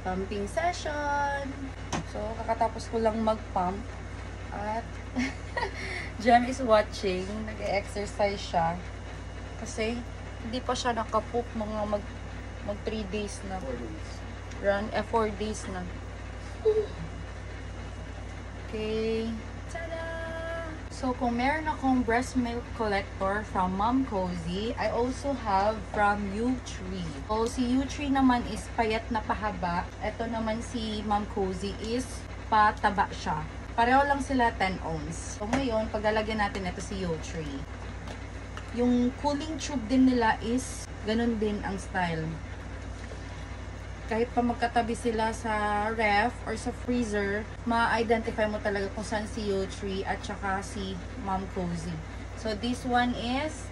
Pumping session. So, kakatapos ko lang mag-pump. At, Jem is watching. Nag-exercise siya. Kasi, hindi pa siya nakapoop. Mag 3 days na. 4 days. 4 days na. Okay. Tada! So, kung meron akong breast milk collector from Mom Cozy, I also have from U-Tree. So, si U-Tree naman is payat na pahaba. Ito naman si Mom Cozy is pataba siya. Pareho lang sila 10 ounce. So, ngayon, paglalagyan natin ito si U-Tree. Yung cooling tube din nila is ganun din ang style. Kahit pa magkatabi sila sa ref or sa freezer, ma-identify mo talaga kung saan si U-Tree at saka si Mom Cozy. So, this one is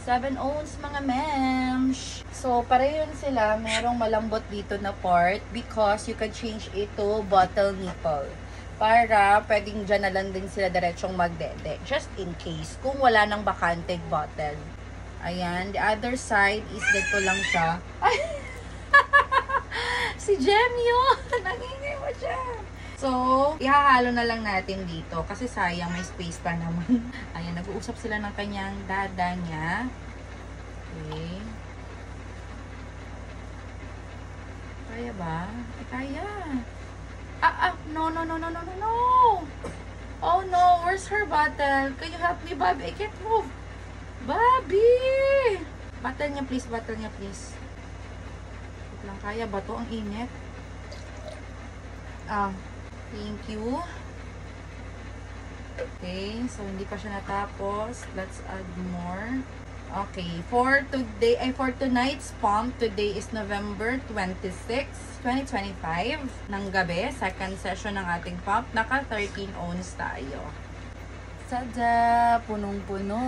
7 ounce mga mems. So, pareho yun sila. Merong malambot dito na part because you can change it to bottle nipple. Para pwedeng dyan na lang din sila diretsong magdede. Just in case, kung wala nang bakanteng bottle. Ayan. The other side is dito lang siya. Si Jem yun! Nangingay mo siya! So, ihahalo na lang natin dito kasi sayang may space pa naman. Ayan, nag-uusap sila ng kanyang dada niya. Okay. Kaya ba? Kaya. No. Oh no, where's her bottle? Can you help me, Bobby? I can't move. Bobby! Bottle niya, please. Lang kaya ba to? Ang init. Thank you. Okay, so hindi pa siya natapos. Let's add more. Okay, for tonight's pump, today is November 26, 2025 ng gabi, second session ng ating pump. Naka 13 ounce tayo. Tada! Punong-puno.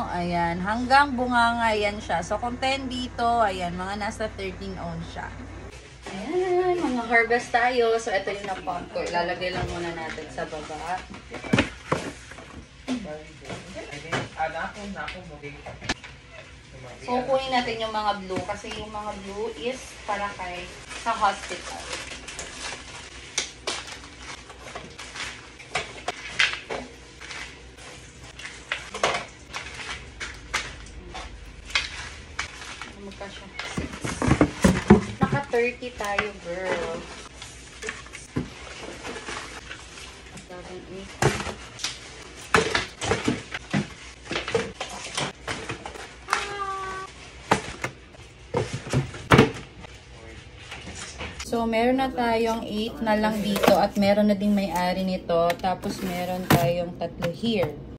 Ayan. Hanggang bunganga yan siya. So, kung 10 dito, ayan, mga nasa 13 ounce siya. Ayan, mga harvest tayo. So, ito yung na-pump ko. Ilalagay lang muna natin sa baba. So, kunin natin yung mga blue. Kasi yung mga blue is para kay sa hospital. Naka 30 tayo, girl. 6, 7, 8. So, meron na tayong 8 na lang dito at meron na ding may-ari nito. Tapos, meron tayong 3 here.